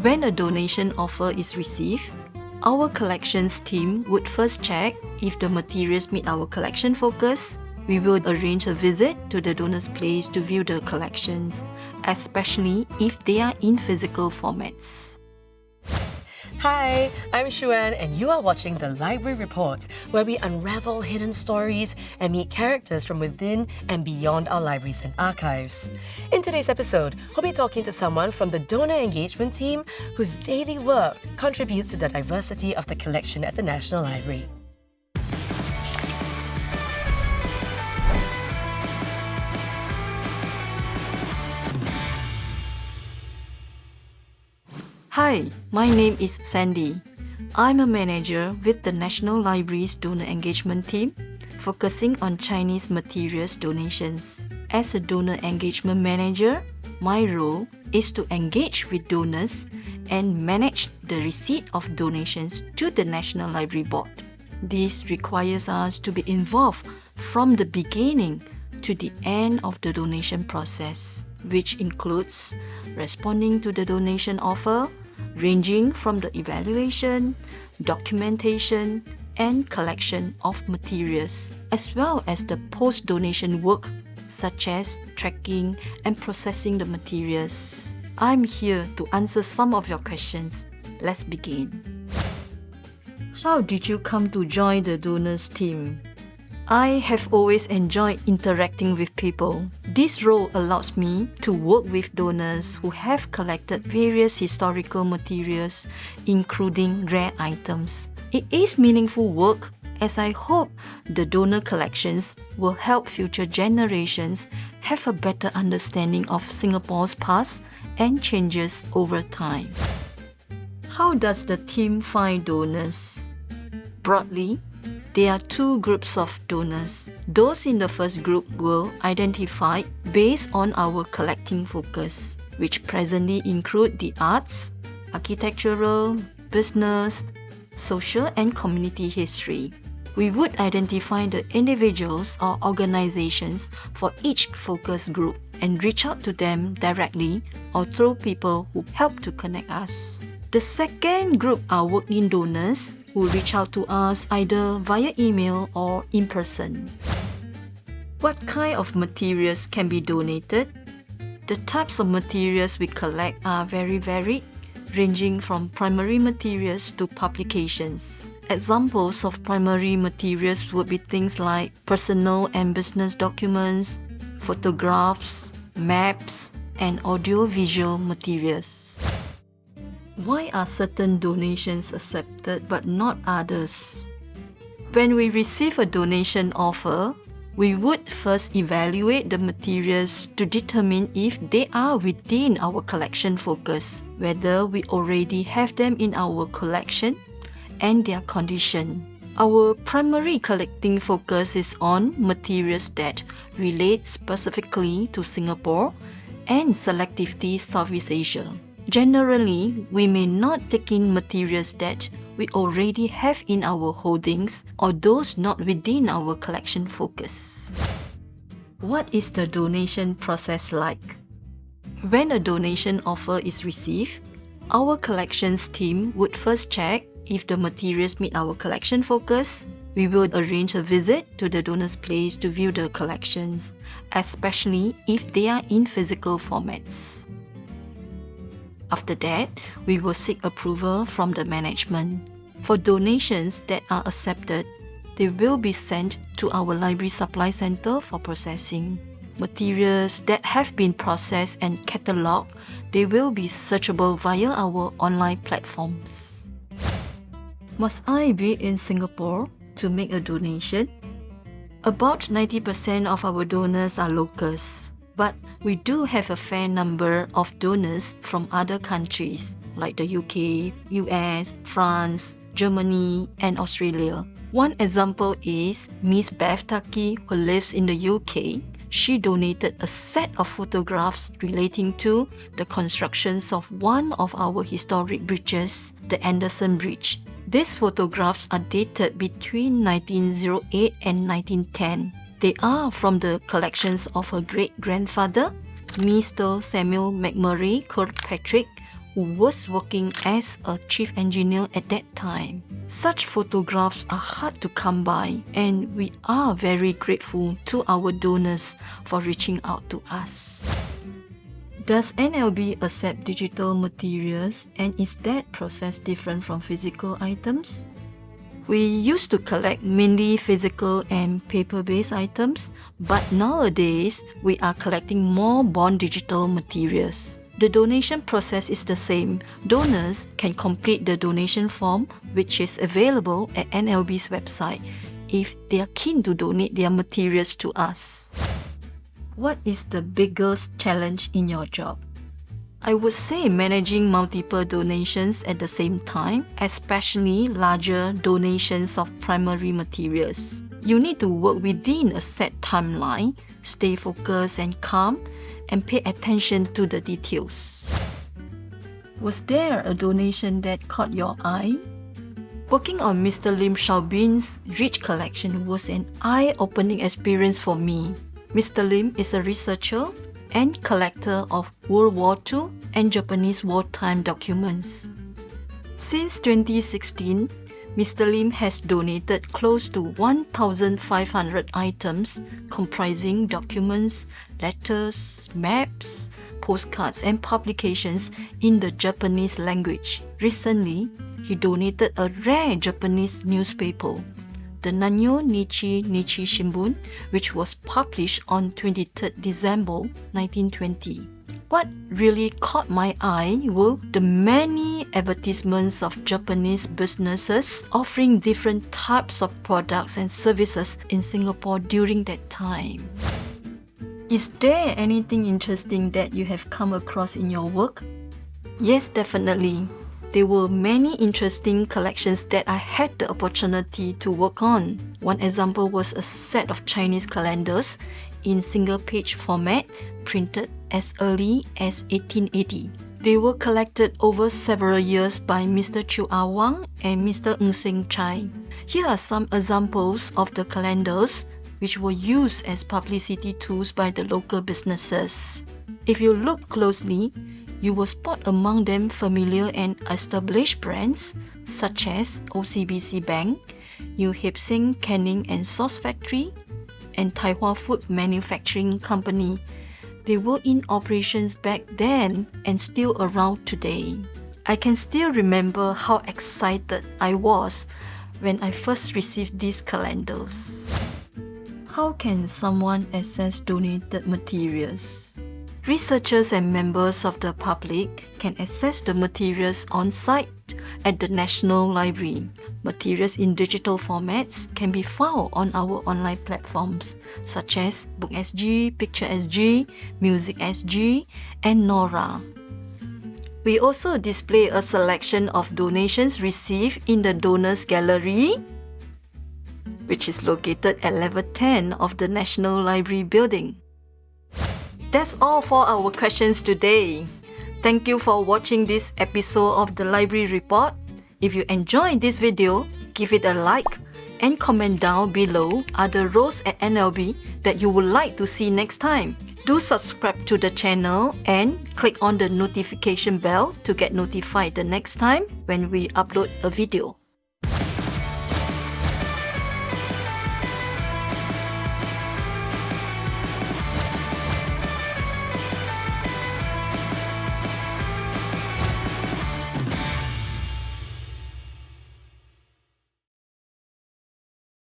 When a donation offer is received, our collections team would first check if the materials meet our collection focus. We will arrange a visit to the donor's place to view the collections, especially if they are in physical formats. Hi, I'm Shuan and you are watching The Library Report, where we unravel hidden stories and meet characters from within and beyond our libraries and archives. In today's episode, we'll be talking to someone from the donor engagement team whose daily work contributes to the diversity of the collection at the National Library. Hi, my name is Sandy. I'm a manager with the National Library's donor engagement team, focusing on Chinese materials donations. As a donor engagement manager, my role is to engage with donors and manage the receipt of donations to the National Library Board. This requires us to be involved from the beginning to the end of the donation process, which includes responding to the donation offer, ranging from the evaluation, documentation, and collection of materials, as well as the post-donation work such as tracking and processing the materials. I'm here to answer some of your questions. Let's begin. How did you come to join the donors team? I have always enjoyed interacting with people. This role allows me to work with donors who have collected various historical materials, including rare items. It is meaningful work as I hope the donor collections will help future generations have a better understanding of Singapore's past and changes over time. How does the team find donors? Broadly, there are two groups of donors. Those in the first group were identified based on our collecting focus, which presently include the arts, architectural, business, social and community history. We would identify the individuals or organizations for each focus group and reach out to them directly or through people who help to connect us. The second group are walk-in donors who reach out to us either via email or in person. What kind of materials can be donated? The types of materials we collect are very varied, ranging from primary materials to publications. Examples of primary materials would be things like personal and business documents, photographs, maps, and audio-visual materials. Why are certain donations accepted but not others? When we receive a donation offer, we would first evaluate the materials to determine if they are within our collection focus, whether we already have them in our collection, and their condition. Our primary collecting focus is on materials that relate specifically to Singapore and selectively Southeast Asia. Generally, we may not take in materials that we already have in our holdings or those not within our collection focus. What is the donation process like? When a donation offer is received, our collections team would first check if the materials meet our collection focus. We will arrange a visit to the donor's place to view the collections, especially if they are in physical formats. After that, we will seek approval from the management. For donations that are accepted, they will be sent to our library supply center for processing. Materials that have been processed and catalogued, they will be searchable via our online platforms. Must I be in Singapore to make a donation? About 90% of our donors are locals, but we do have a fair number of donors from other countries like the UK, US, France, Germany, and Australia. One example is Miss Beth Taki, who lives in the UK. She donated a set of photographs relating to the constructions of one of our historic bridges, the Anderson Bridge. These photographs are dated between 1908 and 1910. They are from the collections of her great-grandfather, Mr. Samuel McMurray Kirkpatrick, who was working as a chief engineer at that time. Such photographs are hard to come by, and we are very grateful to our donors for reaching out to us. Does NLB accept digital materials, and is that process different from physical items? We used to collect mainly physical and paper-based items, but nowadays we are collecting more born digital materials. The donation process is the same. Donors can complete the donation form, which is available at NLB's website, if they are keen to donate their materials to us. What is the biggest challenge in your job? I would say managing multiple donations at the same time, especially larger donations of primary materials. You need to work within a set timeline, stay focused and calm, and pay attention to the details. Was there a donation that caught your eye? Working on Mr. Lim Xiaobin's rich collection was an eye-opening experience for me. Mr. Lim is a researcher and collector of World War II and Japanese wartime documents. Since 2016, Mr. Lim has donated close to 1,500 items comprising documents, letters, maps, postcards, and publications in the Japanese language. Recently, he donated a rare Japanese newspaper, the Nanyo Nichi Shimbun, which was published on 23 December 1920. What really caught my eye were the many advertisements of Japanese businesses offering different types of products and services in Singapore during that time. Is there anything interesting that you have come across in your work? Yes, definitely. There were many interesting collections that I had the opportunity to work on. One example was a set of Chinese calendars in single-page format, printed as early as 1880. They were collected over several years by Mr. Chu Ah Wang and Mr. Ng Seng Chai. Here are some examples of the calendars which were used as publicity tools by the local businesses. If you look closely, you will spot among them familiar and established brands such as OCBC Bank, New Hip Sing Canning and Sauce Factory, and Taihua Food Manufacturing Company. They were in operations back then and still around today. I can still remember how excited I was when I first received these calendars. How can someone access donated materials? Researchers and members of the public can access the materials on site at the National Library. Materials in digital formats can be found on our online platforms such as BookSG, PictureSG, MusicSG, and Nora. We also display a selection of donations received in the Donors Gallery, which is located at level 10 of the National Library building. That's all for our questions today. Thank you for watching this episode of the Library Report. If you enjoyed this video, give it a like and comment down below other roles at NLB that you would like to see next time. Do subscribe to the channel and click on the notification bell to get notified the next time when we upload a video.